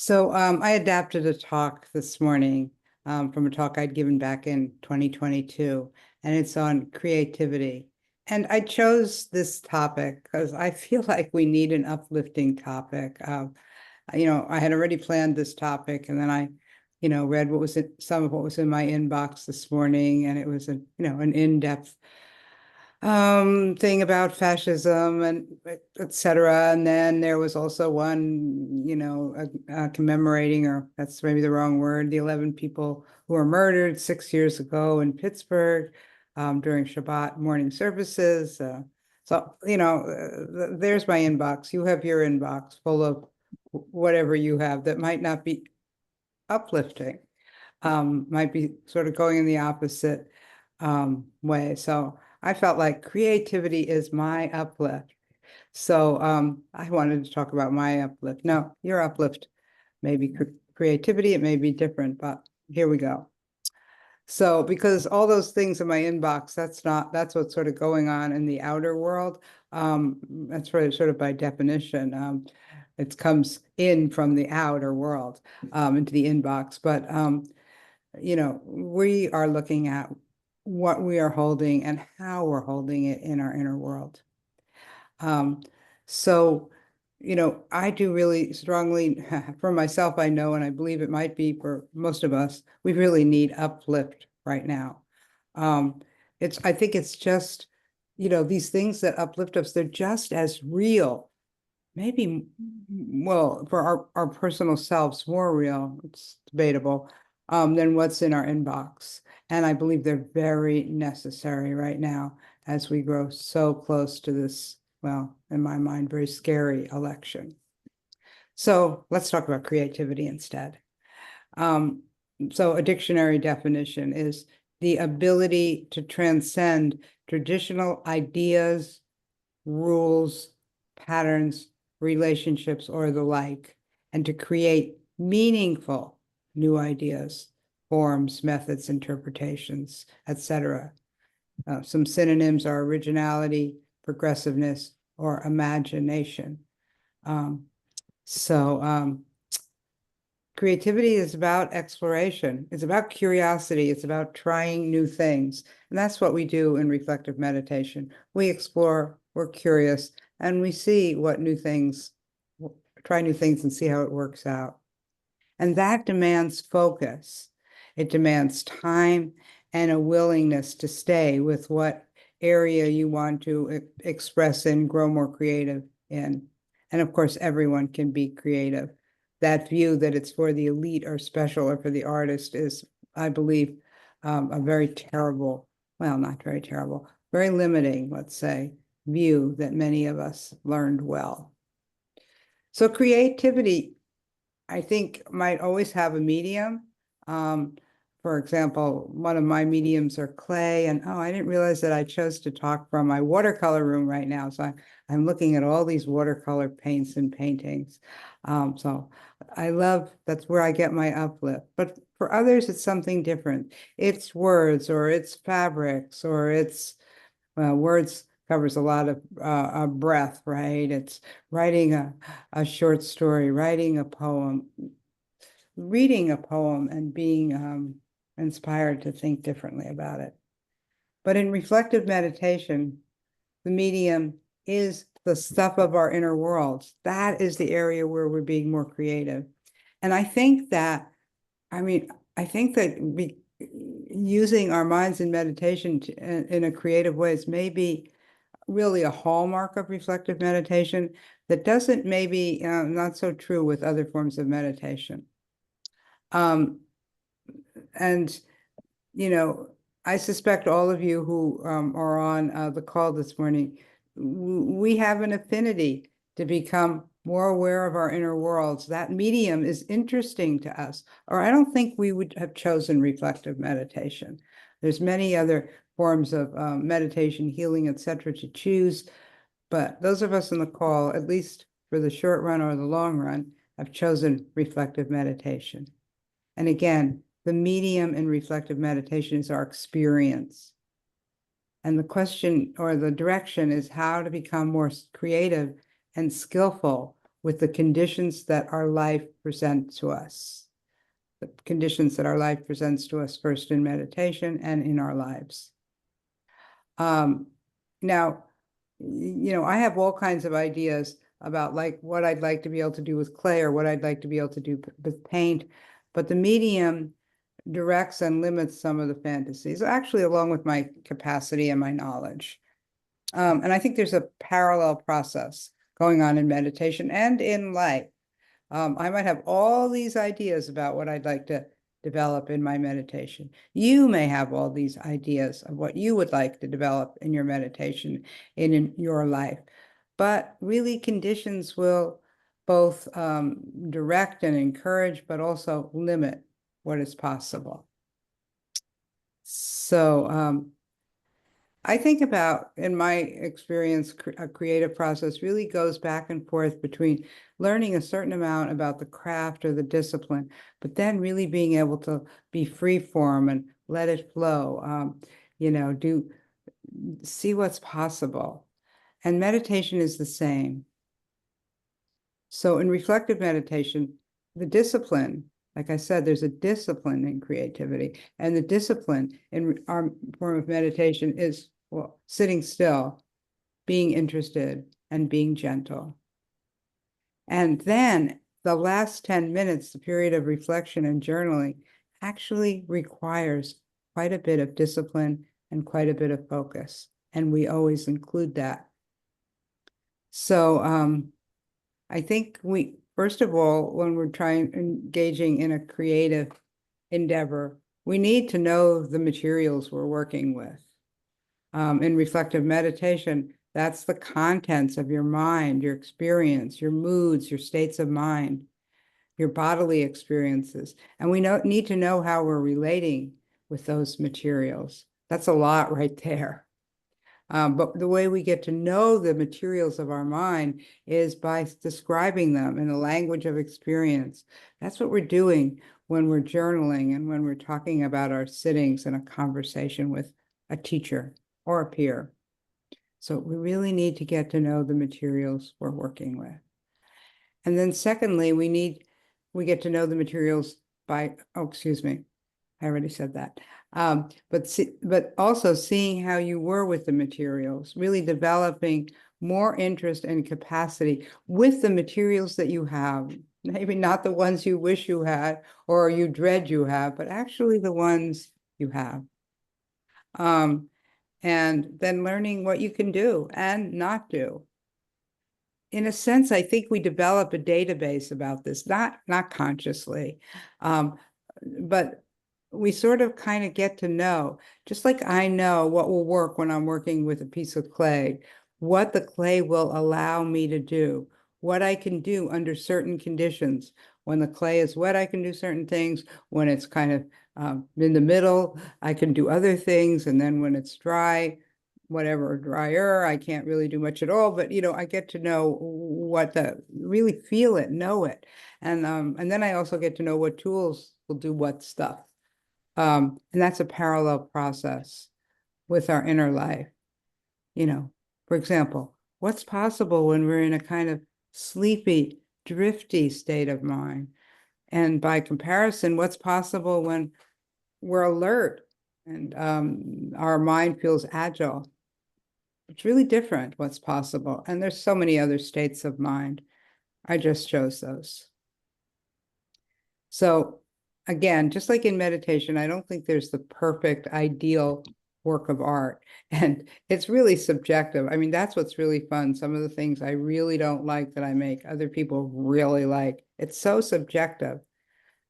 So I adapted a talk this morning from a talk I'd given back in 2022, and it's on creativity. And I chose this topic because I feel like we need an uplifting topic. I had already planned this topic, and then I, read some of what was in my inbox this morning, and it was an in-depth thing about fascism and etc. And then there was also one, commemorating, or that's maybe the wrong word, the 11 people who were murdered 6 years ago in Pittsburgh during Shabbat morning services. There's my inbox. You have your inbox full of whatever you have that might not be uplifting, might be sort of going in the opposite way. So I felt like creativity is my uplift. So I wanted to talk about my uplift. No, your uplift may be creativity, it may be different, but here we go. So because all those things in my inbox, that's what's sort of going on in the outer world. That's sort of by definition. It comes in from the outer world into the inbox. But we are looking at what we are holding and how we're holding it in our inner world. So, I do really strongly, for myself, I know, and I believe it might be for most of us, we really need uplift right now. I think it's just, these things that uplift us, they're just as real, maybe, well, for our personal selves, more real, it's debatable, than what's in our inbox. And I believe they're very necessary right now as we grow so close to this, well, in my mind, very scary election. So let's talk about creativity instead. So a dictionary definition is the ability to transcend traditional ideas, rules, patterns, relationships, or the like, and to create meaningful new ideas, forms, methods, interpretations, etc. Some synonyms are originality, progressiveness, or imagination. Creativity is about exploration. It's about curiosity. It's about trying new things. And that's what we do in reflective meditation. We explore, we're curious, and we see what new things, try new things and see how it works out. And that demands focus. It demands time and a willingness to stay with what area you want to express and grow more creative in. And of course, everyone can be creative. That view that it's for the elite or special or for the artist is, I believe, a very terrible, well, not very terrible, very limiting, let's say, view that many of us learned well. So creativity, I think, might always have a medium. For example, one of my mediums are clay, and I didn't realize that I chose to talk from my watercolor room right now. So I'm looking at all these watercolor paints and paintings. So I love, that's where I get my uplift. But for others, it's something different. It's words, or it's fabrics, or it's, well, words covers a lot of breath, right? It's writing a short story, writing a poem, reading a poem, and being inspired to think differently about it. But in reflective meditation, the medium is the stuff of our inner worlds. That is the area where we're being more creative. And I think that using our minds in meditation in a creative way is maybe really a hallmark of reflective meditation that doesn't maybe not so true with other forms of meditation. And, I suspect all of you who are on the call this morning, we have an affinity to become more aware of our inner worlds. That medium is interesting to us, or I don't think we would have chosen reflective meditation. There's many other forms of meditation, healing, etc. to choose, but those of us on the call, at least for the short run or the long run, have chosen reflective meditation. And again, the medium in reflective meditation is our experience. And the question or the direction is how to become more creative and skillful with the conditions that our life presents to us, the conditions that our life presents to us first in meditation and in our lives. Now, I have all kinds of ideas about like what I'd like to be able to do with clay or what I'd like to be able to do with paint, but the medium directs and limits some of the fantasies, actually, along with my capacity and my knowledge. And I think there's a parallel process going on in meditation and in life. I might have all these ideas about what I'd like to develop in my meditation. You may have all these ideas of what you would like to develop in your meditation, in your life. But really, conditions will both direct and encourage, but also limit what is possible. So I think about, in my experience, a creative process really goes back and forth between learning a certain amount about the craft or the discipline, but then really being able to be free form and let it flow, see what's possible. And meditation is the same. So in reflective meditation, the discipline, like I said, there's a discipline in creativity, and the discipline in our form of meditation is, well, sitting still, being interested, and being gentle. And then the last 10 minutes, the period of reflection and journaling, actually requires quite a bit of discipline and quite a bit of focus. And we always include that. So I think first of all, when we're engaging in a creative endeavor, we need to know the materials we're working with. In reflective meditation, that's the contents of your mind, your experience, your moods, your states of mind, your bodily experiences. And we need to know how we're relating with those materials. That's a lot right there. But the way we get to know the materials of our mind is by describing them in the language of experience. That's what we're doing when we're journaling and when we're talking about our sittings in a conversation with a teacher or a peer. So we really need to get to know the materials we're working with. And then secondly, we get to know the materials by, I already said that. But also seeing how you were with the materials, really developing more interest and capacity with the materials that you have, maybe not the ones you wish you had or you dread you have, but actually the ones you have. And then learning what you can do and not do. In a sense, I think we develop a database about this, not consciously, but we sort of kind of get to know, just like I know what will work when I'm working with a piece of clay, what the clay will allow me to do, what I can do under certain conditions. When the clay is wet, I can do certain things. When it's kind of in the middle, I can do other things. And then when it's dry, whatever, drier, I can't really do much at all. But, I get to know really feel it, know it. And then I also get to know what tools will do what stuff. And that's a parallel process with our inner life. For example, what's possible when we're in a kind of sleepy, drifty state of mind? And by comparison, what's possible when we're alert and our mind feels agile? It's really different what's possible. And there's so many other states of mind. I just chose those. So again, just like in meditation, I don't think there's the perfect, ideal work of art. And it's really subjective. I mean, that's what's really fun. Some of the things I really don't like that I make, other people really like. It's so subjective.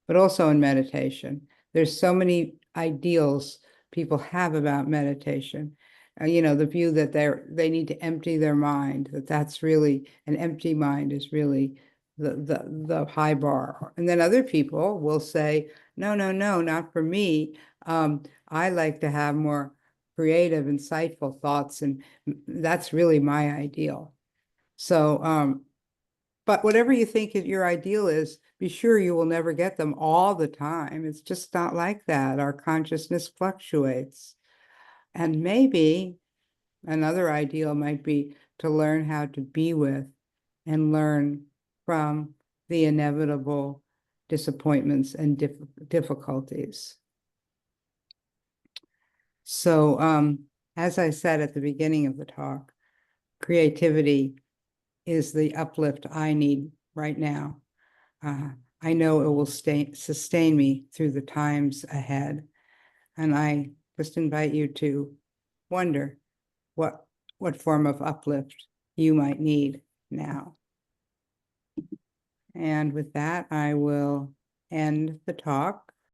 But also in meditation, there's so many ideals people have about meditation. The view that they need to empty their mind, that's really, an empty mind is really the high bar. And then other people will say, no, not for me. I like to have more creative, insightful thoughts, and that's really my ideal. So, but whatever you think your ideal is, be sure you will never get them all the time. It's just not like that. Our consciousness fluctuates. And maybe another ideal might be to learn how to be with and learn from the inevitable disappointments and difficulties. So, as I said at the beginning of the talk, creativity is the uplift I need right now. I know it will sustain me through the times ahead. And I just invite you to wonder what form of uplift you might need now. And with that, I will end the talk.